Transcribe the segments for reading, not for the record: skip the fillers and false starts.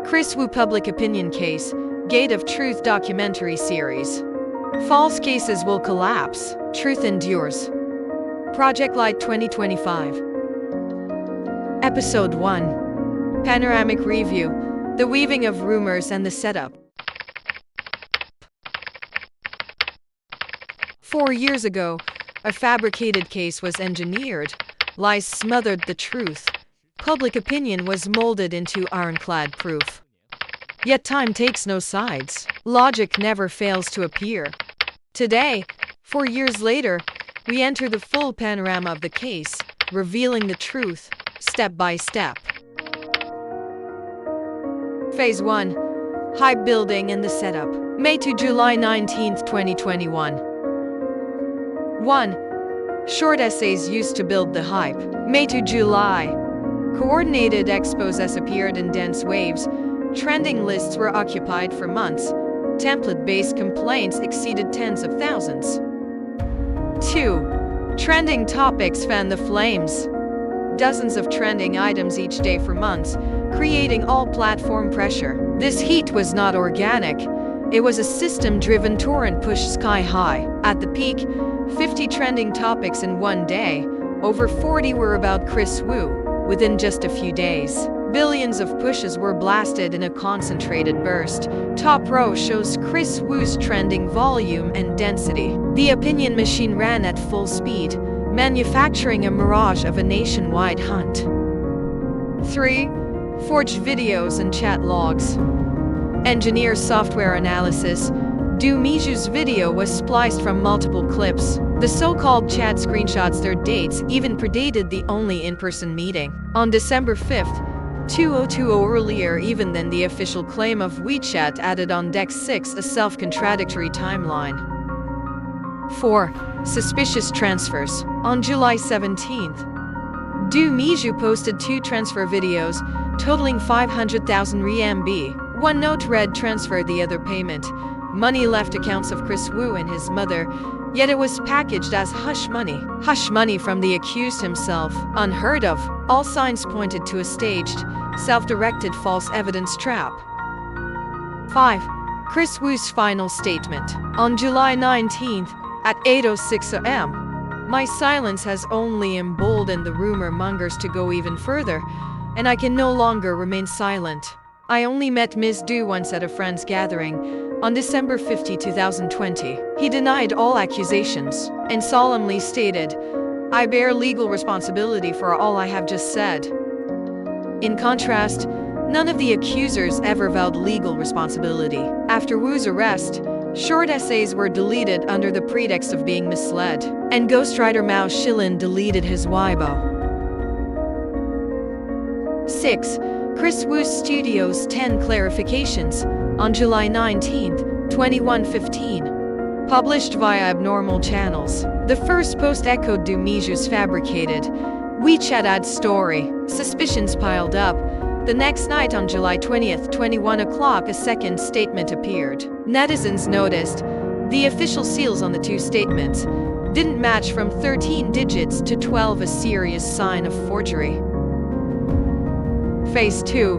Kris Wu Public Opinion Case, Gate of Truth documentary series. False cases will collapse, truth endures. Project Light 2025. Episode 1. Panoramic Review, The Weaving of Rumors and the Setup. 4 years ago, a fabricated case was engineered. Lies smothered the truth. Public opinion was molded into ironclad proof. Yet time takes no sides. Logic never fails to appear. Today, 4 years later, we enter the full panorama of the case, revealing the truth, step by step. Phase 1. Hype building and the setup. May to July 19, 2021. 1. Short essays used to build the hype. May to July. Coordinated exposés appeared in dense waves. Trending lists were occupied for months. Template-based complaints exceeded tens of thousands. 2. Trending topics fanned the flames. Dozens of trending items each day for months, creating all-platform pressure. This heat was not organic. It was a system-driven torrent pushed sky-high. At the peak, 50 trending topics in one day. Over 40 were about Kris Wu. Within just a few days, billions of pushes were blasted in a concentrated burst. Top row shows Kris Wu's trending volume and density. The opinion machine ran at full speed, manufacturing a mirage of a nationwide hunt. 3. Forged videos and chat logs. Engineer software analysis. Du Miju's video was spliced from multiple clips. The so-called chat screenshots, their dates even predated the only in-person meeting. On December 5th, 2020, earlier even than the official claim of WeChat, added on Deck 6 a self-contradictory timeline. 4. Suspicious transfers. On July 17th, Du Miju posted 2 transfer videos, totaling 500,000 RMB. One note read transfer, the other payment. Money left accounts of Kris Wu and his mother, yet it was packaged as hush money. Hush money from the accused himself. Unheard of. All signs pointed to a staged, self-directed false evidence trap. 5. Kris Wu's final statement. On July 19th, at 8:06 a.m. My silence has only emboldened the rumor mongers to go even further, and I can no longer remain silent. I only met Ms. Du once at a friend's gathering, on December 50, 2020. He denied all accusations and solemnly stated, "I bear legal responsibility for all I have just said." In contrast, none of the accusers ever vowed legal responsibility. After Wu's arrest, short essays were deleted under the pretext of being misled, and ghostwriter Mao Shilin deleted his Weibo. 6. Kris Wu's Studio's 10 Clarifications. On July 19, 2115. Published via abnormal channels. The first post echoed Du Miju's fabricated WeChat ad story. Suspicions piled up. The next night, on July 20th, 21 o'clock, a second statement appeared. Netizens noticed the official seals on the 2 statements didn't match from 13 digits to 12, a serious sign of forgery. Phase 2.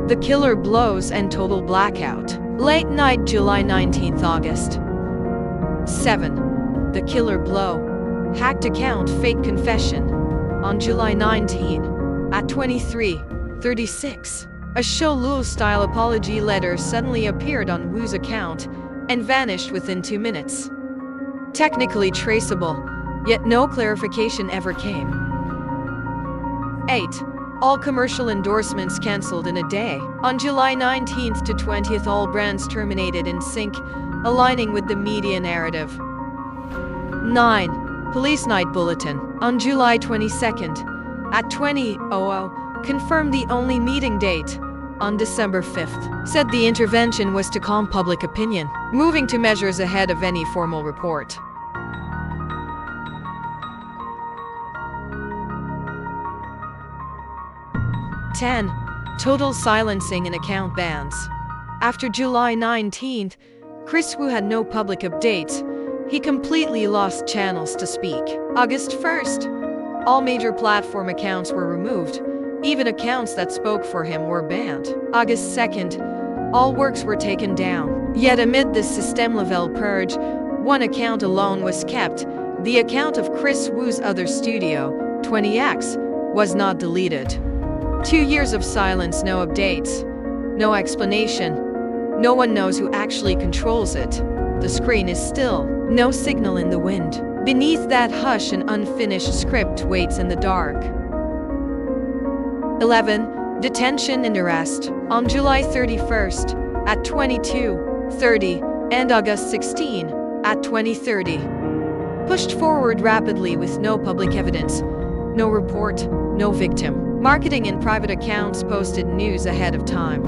The killer blows and total blackout. Late night, July 19th, August. 7. The killer blow. Hacked account, fake confession. On July 19, at 23:36, a Shou Luo-style apology letter suddenly appeared on Wu's account and vanished within 2 minutes. Technically traceable, yet no clarification ever came. 8. All commercial endorsements cancelled in a day. On July 19th to 20th, all brands terminated in sync, aligning with the media narrative. 9. Police Night Bulletin. On July 22nd, at 20:00, confirmed the only meeting date. On December 5th, said the intervention was to calm public opinion, moving to measures ahead of any formal report. 10. Total silencing and account bans. After July 19th, Kris Wu had no public updates. He completely lost channels to speak. August 1st, all major platform accounts were removed. Even accounts that spoke for him were banned. August 2nd, all works were taken down. Yet amid this system-level purge, one account alone was kept. The account of Kris Wu's other studio, 20X, was not deleted. 2 years of silence, no updates, no explanation. No one knows who actually controls it. The screen is still, no signal in the wind. Beneath that hush, an unfinished script waits in the dark. 11. Detention and arrest. On July 31st, at 22:30, and August 16, at 20:30. Pushed forward rapidly with no public evidence, no report, no victim. Marketing and private accounts posted news ahead of time.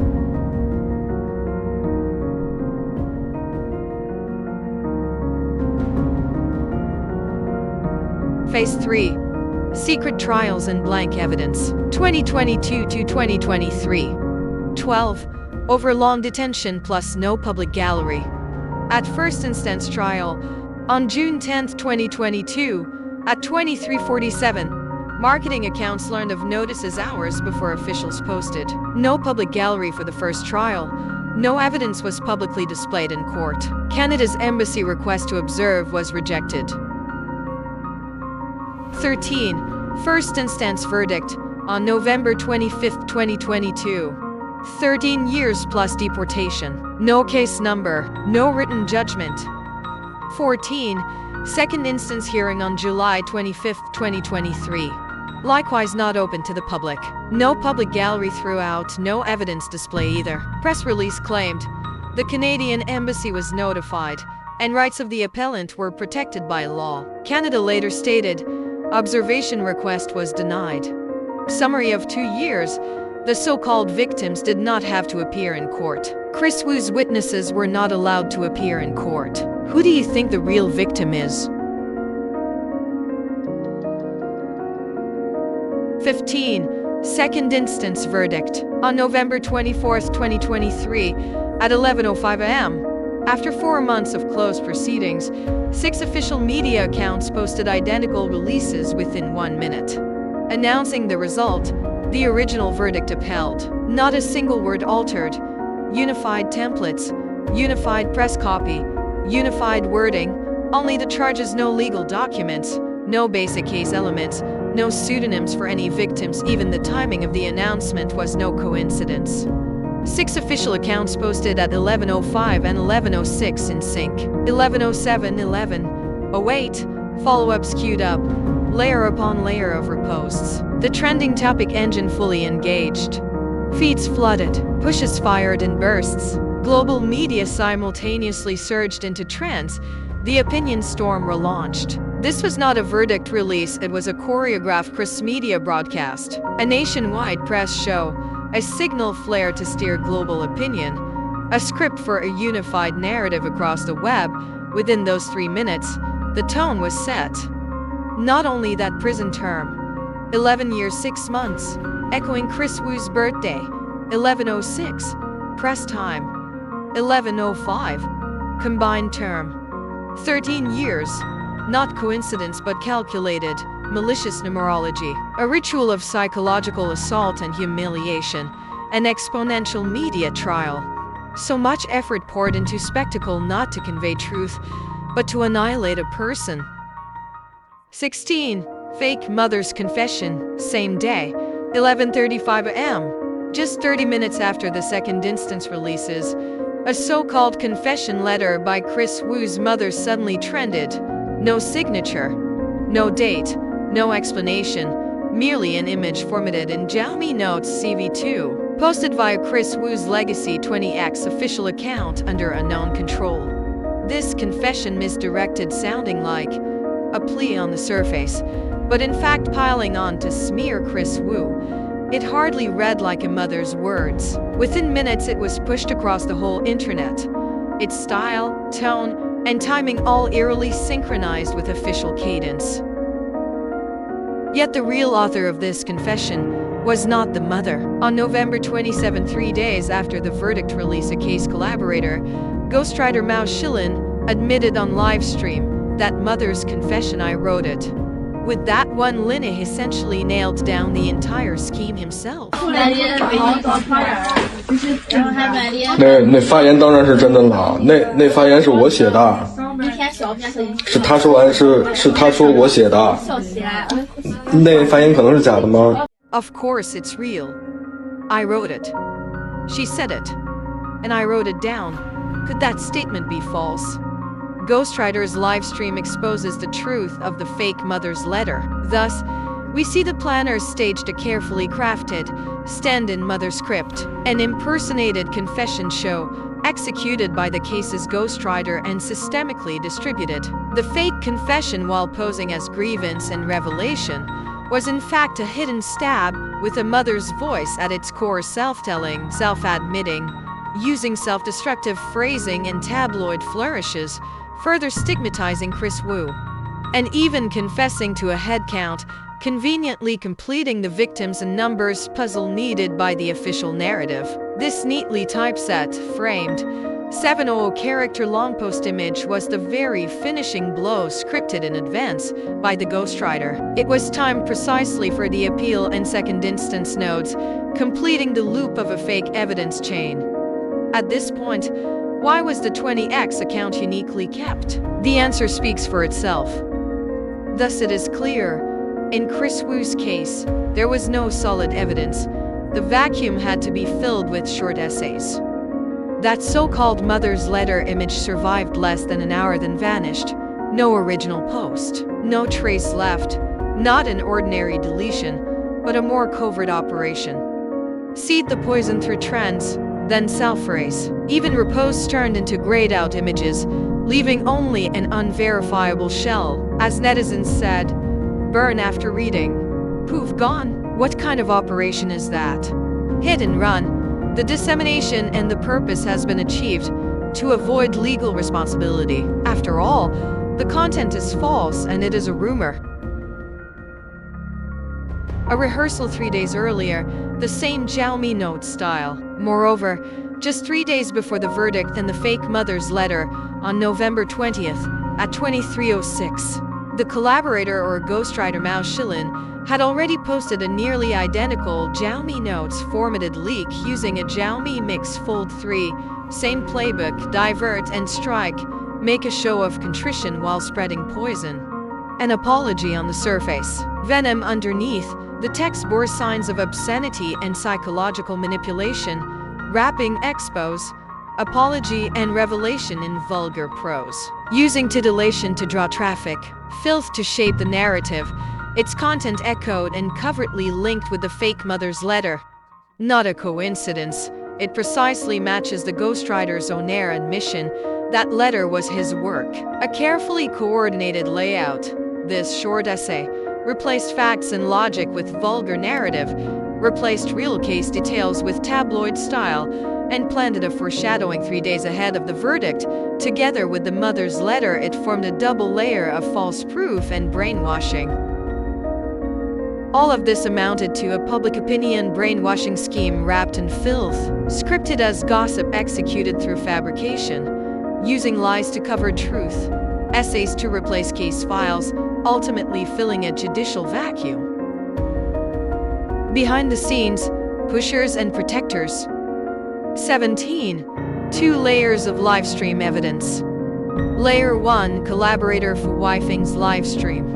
Phase 3. Secret trials and blank evidence. 2022 to 2023. 12. Overlong detention plus no public gallery. At first instance trial, on June 10, 2022, at 23:47, marketing accounts learned of notices hours before officials posted. No public gallery for the first trial. No evidence was publicly displayed in court. Canada's embassy request to observe was rejected. 13. First instance verdict, on November 25, 2022. 13 years plus deportation. No case number, no written judgment. 14. Second instance hearing on July 25, 2023. Likewise not open to the public. No public gallery throughout, no evidence display either. Press release claimed the Canadian embassy was notified, and rights of the appellant were protected by law. Canada later stated observation request was denied. Summary of 2 years. The so-called victims did not have to appear in court. Kris Wu's witnesses were not allowed to appear in court. Who do you think the real victim is? 15. Second instance verdict. On November 24, 2023, at 11:05 a.m. After 4 months of closed proceedings, 6 official media accounts posted identical releases within 1 minute. Announcing the result, the original verdict upheld. Not a single word altered. Unified templates, unified press copy, unified wording, only the charges, no legal documents, no basic case elements, no pseudonyms for any victims. Even the timing of the announcement was no coincidence. 6 official accounts posted at 11:05 and 11:06 in sync. 11:07, 11:08, follow-ups queued up, layer upon layer of reposts. The trending topic engine fully engaged. Feeds flooded, pushes fired in bursts. Global media simultaneously surged into trends. The opinion storm relaunched. This was not a verdict release, it was a choreographed Kris media broadcast. A nationwide press show, a signal flare to steer global opinion, a script for a unified narrative across the web. Within those 3 minutes, the tone was set. Not only that, prison term, 11 years 6 months, echoing Kris Wu's birthday, 11:06, press time, 11:05, combined term, 13 years, not coincidence but calculated, malicious numerology, a ritual of psychological assault and humiliation, an exponential media trial. So much effort poured into spectacle not to convey truth, but to annihilate a person. 16. Fake mother's confession, same day, 11:35 a.m. Just 30 minutes after the second instance releases, a so-called confession letter by Kris Wu's mother suddenly trended. No signature, no date, no explanation, merely an image formatted in Xiaomi Notes CV2, posted via Kris Wu's Legacy 20X official account under unknown control. This confession misdirected, sounding like a plea on the surface, but in fact piling on to smear Kris Wu. It hardly read like a mother's words. Within minutes it was pushed across the whole internet. Its style, tone, and timing all eerily synchronized with official cadence. Yet the real author of this confession was not the mother. On November 27, 3 days after the verdict release, a case collaborator, ghostwriter Mao Shilin, admitted on live stream that mother's confession, "I wrote it. With that one line, he essentially nailed down the entire scheme himself. 那发言当然是真的了，那发言是我写的，是他说我写的，那发言可能是假的吗？ Of course it's real. I wrote it. She said it. And I wrote it down. Could that statement be false? Ghostwriter's livestream exposes the truth of the fake mother's letter. Thus, we see the planners staged a carefully crafted, stand-in mother script, an impersonated confession show, executed by the case's ghostwriter and systemically distributed. The fake confession, while posing as grievance and revelation, was in fact a hidden stab with a mother's voice at its core, self-telling, self-admitting, using self-destructive phrasing and tabloid flourishes, further stigmatizing Kris Wu, and even confessing to a head count, conveniently completing the victims and numbers puzzle needed by the official narrative. This neatly typeset, framed, 700 character long post image was the very finishing blow scripted in advance by the ghostwriter. It was timed precisely for the appeal and second instance nodes, completing the loop of a fake evidence chain. At this point, why was the 20x account uniquely kept? The answer speaks for itself. Thus it is clear, in Kris Wu's case, there was no solid evidence. The vacuum had to be filled with short essays. That so-called mother's letter image survived less than an hour, then vanished. No original post, no trace left, not an ordinary deletion, but a more covert operation. Seed the poison through trends, then self-raise. Even reposts turned into grayed-out images, leaving only an unverifiable shell. As netizens said, burn after reading. Poof, gone. What kind of operation is that? Hit and run. The dissemination and the purpose has been achieved to avoid legal responsibility. After all, the content is false and it is a rumor. A rehearsal 3 days earlier, the same Xiaomi note style. Moreover, just 3 days before the verdict and the fake mother's letter, on November 20th, at 23:06, the collaborator or ghostwriter Mao Shilin had already posted a nearly identical Xiaomi Notes formatted leak using a Xiaomi Mix Fold 3, same playbook, divert and strike, make a show of contrition while spreading poison. An apology on the surface, venom underneath. The text bore signs of obscenity and psychological manipulation, wrapping expose, apology and revelation in vulgar prose, using titillation to draw traffic, filth to shape the narrative, its content echoed and covertly linked with the fake mother's letter. Not a coincidence, it precisely matches the ghostwriter's own air and mission. That letter was his work. A carefully coordinated layout. This short essay replaced facts and logic with vulgar narrative, replaced real case details with tabloid style, and planted a foreshadowing 3 days ahead of the verdict. Together with the mother's letter, it formed a double layer of false proof and brainwashing. All of this amounted to a public opinion brainwashing scheme wrapped in filth, scripted as gossip, executed through fabrication, using lies to cover truth, essays to replace case files, ultimately filling a judicial vacuum. Behind the scenes, pushers and protectors. 17. 2 layers of livestream evidence. Layer 1, collaborator Fu Weifeng's livestream.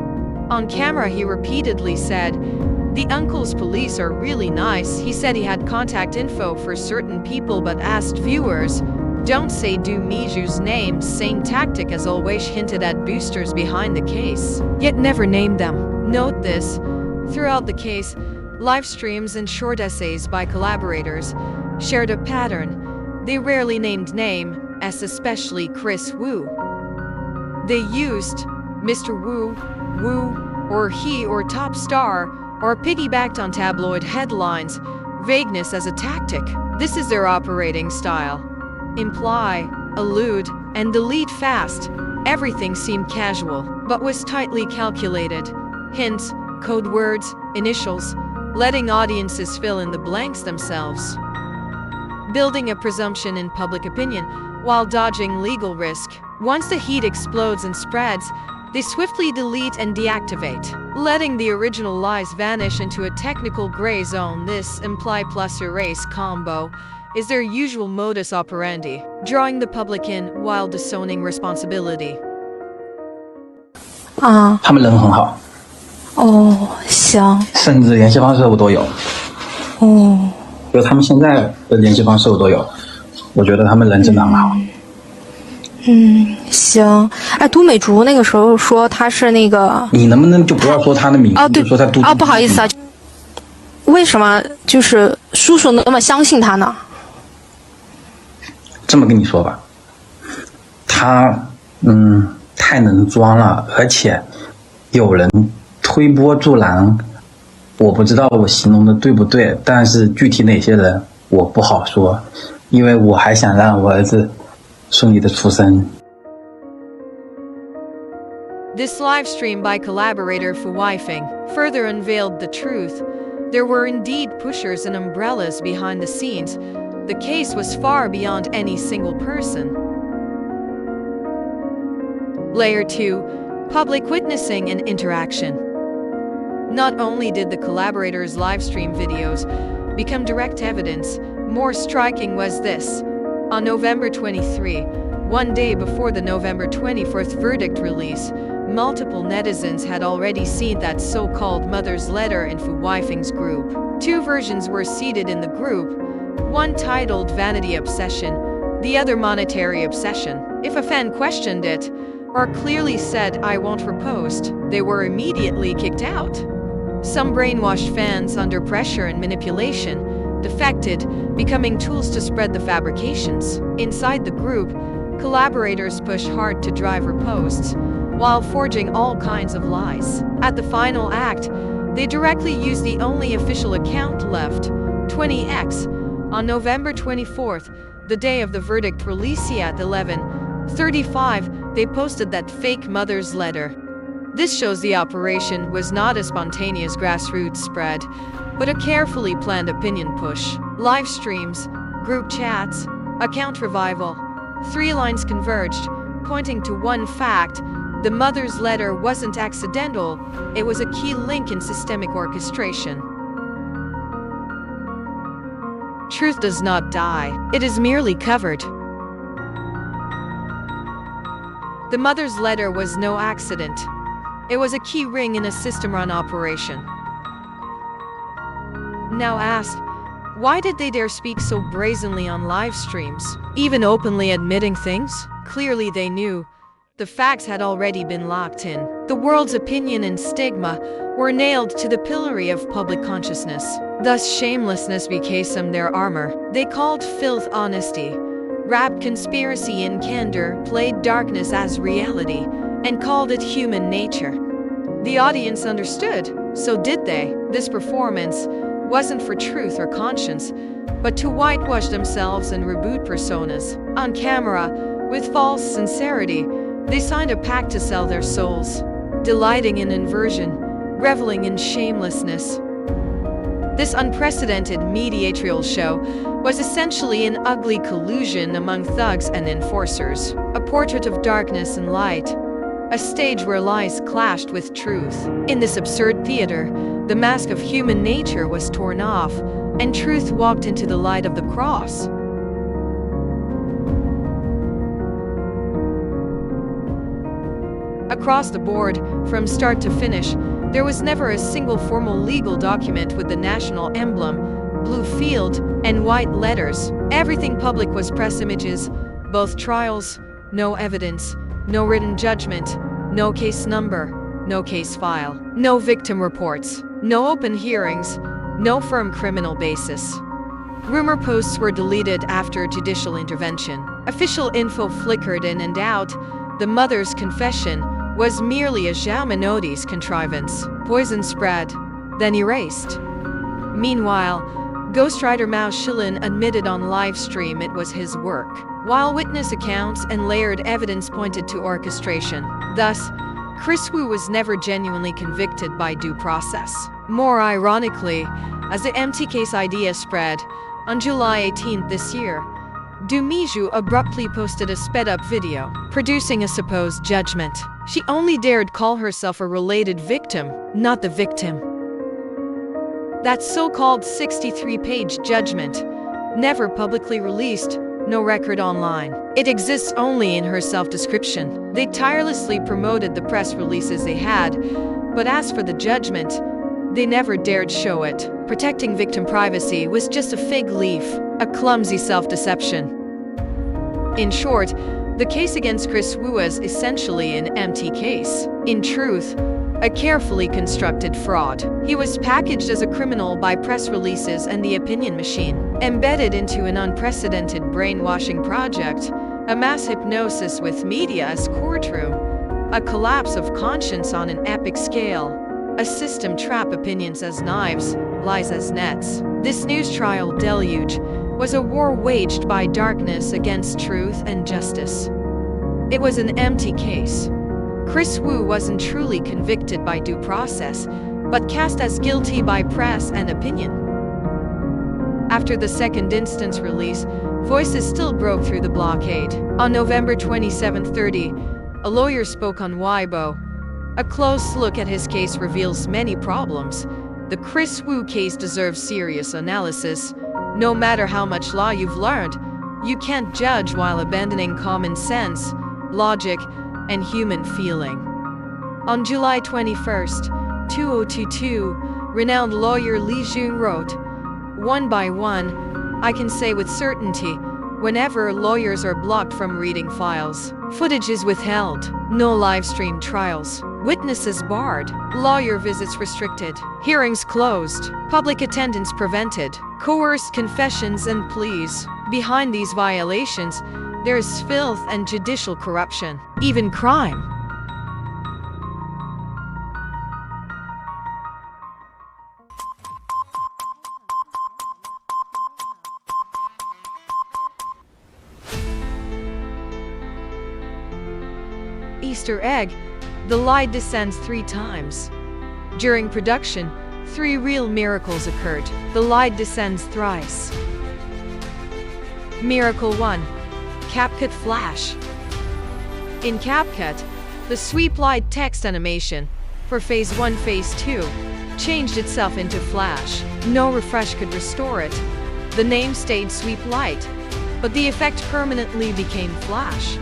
On camera, he repeatedly said, "The uncle's police are really nice." He said he had contact info for certain people but asked viewers, "Don't say Du Miju's name." Same tactic as always, hinted at boosters behind the case, yet never named them. Note this, throughout the case, live streams and short essays by collaborators shared a pattern. They rarely named name, as especially Kris Wu. They used Mr. Wu, or he or top star, or piggybacked on tabloid headlines, vagueness as a tactic. This is their operating style. Imply, allude, and delete fast. Everything seemed casual, but was tightly calculated. Hints, code words, initials, letting audiences fill in the blanks themselves. Building a presumption in public opinion while dodging legal risk. Once the heat explodes and spreads, They swiftly delete and deactivate, letting the original lies vanish into a technical gray zone. This imply plus erase combo is their usual modus operandi, drawing the public in while disowning responsibility. 他们人很好。行。甚至联系方式我都有。就他们现在的联系方式我都有，我觉得他们人真的很好。行。都美竹那个时候说他是那个，你能不能就不要说他的名字？对，就说他杜。不好意思啊。为什么就是叔叔那么相信他呢？这么跟你说吧，他太能装了，而且有人推波助澜，我不知道我形容的对不对，但是具体哪些人我不好说，因为我还想让我儿子顺利的出生。This live stream by collaborator Fu Weifeng further unveiled the truth. There were indeed pushers and umbrellas behind the scenes. The case was far beyond any single person. Layer 2. Public witnessing and interaction. Not only did the collaborators' livestream videos become direct evidence, more striking was this. On November 23, one day before the November 24th verdict release, multiple netizens had already seen that so-called mother's letter in Fu Weifeng's group. Two versions were seeded in the group, one titled Vanity Obsession, the other Monetary Obsession. If a fan questioned it, or clearly said, "I won't repost," they were immediately kicked out. Some brainwashed fans under pressure and manipulation defected, becoming tools to spread the fabrications. Inside the group, collaborators push hard to drive reposts, while forging all kinds of lies. At the final act, they directly use the only official account left, 20x. On November 24th, the day of the verdict release at 11:35, they posted that fake mother's letter. This shows the operation was not a spontaneous grassroots spread, but a carefully planned opinion push. Live streams, group chats, account revival. 3 lines converged, pointing to one fact: the mother's letter wasn't accidental, it was a key link in systemic orchestration. Truth does not die, it is merely covered. The mother's letter was no accident. It was a key ring in a system-run operation. Now ask, why did they dare speak so brazenly on live streams, even openly admitting things? Clearly they knew. The facts had already been locked in. The world's opinion and stigma were nailed to the pillory of public consciousness. Thus shamelessness became their armor. They called filth honesty, wrapped conspiracy in candor, played darkness as reality, and called it human nature. The audience understood, so did they. This performance wasn't for truth or conscience, but to whitewash themselves and reboot personas. On camera, with false sincerity, they signed a pact to sell their souls, delighting in inversion, reveling in shamelessness. This unprecedented mediatorial show was essentially an ugly collusion among thugs and enforcers, a portrait of darkness and light, a stage where lies clashed with truth. In this absurd theater, the mask of human nature was torn off, and truth walked into the light of the cross. Across the board, from start to finish, there was never a single formal legal document with the national emblem, blue field, and white letters. Everything public was press images, both trials, no evidence, no written judgment, no case number, no case file, no victim reports, no open hearings, no firm criminal basis. Rumor posts were deleted after judicial intervention. Official info flickered in and out. The mother's confession was merely a Zhao Minodi's contrivance. Poison spread, then erased. Meanwhile, ghostwriter Mao Shilin admitted on live stream it was his work, while witness accounts and layered evidence pointed to orchestration. Thus, Kris Wu was never genuinely convicted by due process. More ironically, as the empty case idea spread, on July 18th this year, Du Mizhu abruptly posted a sped-up video, producing a supposed judgment. She only dared call herself a related victim, not the victim. That so-called 63-page judgment, never publicly released, no record online. It exists only in her self-description. They tirelessly promoted the press releases they had, but as for the judgment, they never dared show it. Protecting victim privacy was just a fig leaf, a clumsy self-deception. In short, the case against Kris Wu was essentially an empty case. In truth, a carefully constructed fraud. He was packaged as a criminal by press releases and the opinion machine, embedded into an unprecedented brainwashing project, a mass hypnosis with media as courtroom, a collapse of conscience on an epic scale, a system trap opinions as knives, lies as nets. This news trial deluge was a war waged by darkness against truth and justice. It was an empty case. Kris Wu wasn't truly convicted by due process, but cast as guilty by press and opinion. After the second instance release, voices still broke through the blockade. On November 27/30, a lawyer spoke on Weibo. A close look at his case reveals many problems. The Kris Wu case deserves serious analysis. No matter how much law you've learned, you can't judge while abandoning common sense, logic, and human feeling. On July 21st, 2022, renowned lawyer Li Jun wrote, "One by one, I can say with certainty, whenever lawyers are blocked from reading files, footage is withheld, no live stream trials, witnesses barred, lawyer visits restricted, hearings closed, public attendance prevented, coerced confessions and pleas. Behind these violations, there is filth and judicial corruption, even crime." Easter egg, the light descends 3 times. During production, 3 real miracles occurred. The light descends thrice. Miracle 1. CapCut Flash. In CapCut, the sweep light text animation for Phase 1, Phase 2 changed itself into Flash. No refresh could restore it. The name stayed Sweep Light, but the effect permanently became Flash.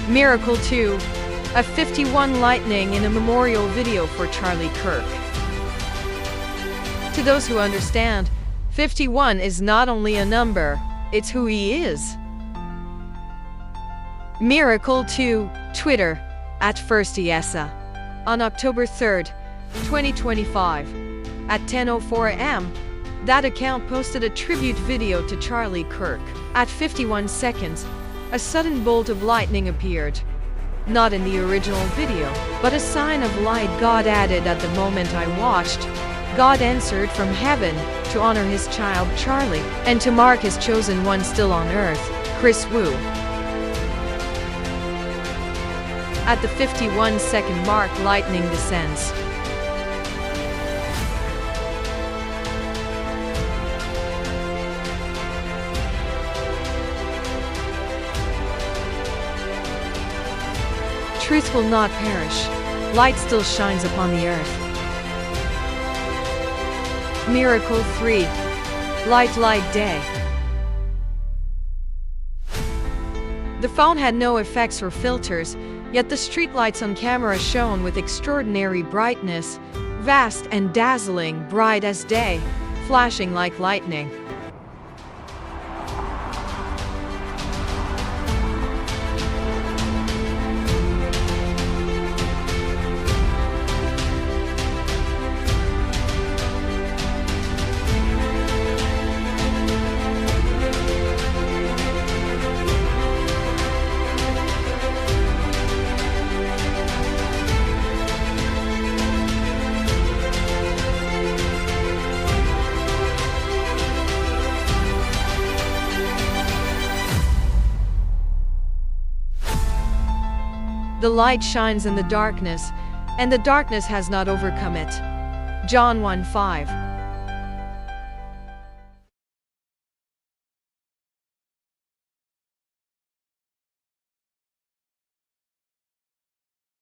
Miracle 2, a 51 lightning in a memorial video for Charlie Kirk. To those who understand, 51 is not only a number, it's who he is. Miracle 2, Twitter, @FirstIesa. On October 3rd, 2025, at 10:04 a.m., that account posted a tribute video to Charlie Kirk. At 51 seconds, a sudden bolt of lightning appeared. Not in the original video, but a sign of light God added at the moment I watched. God answered from heaven to honor his child Charlie, and to mark his chosen one still on earth, Kris Wu. At the 51-second mark, lightning descends. Truth will not perish. Light still shines upon the earth. Miracle 3. Light Day. The phone had no effects or filters, yet the streetlights on camera shone with extraordinary brightness, vast and dazzling, bright as day, flashing like lightning. The light shines in the darkness, and the darkness has not overcome it. John 1:5.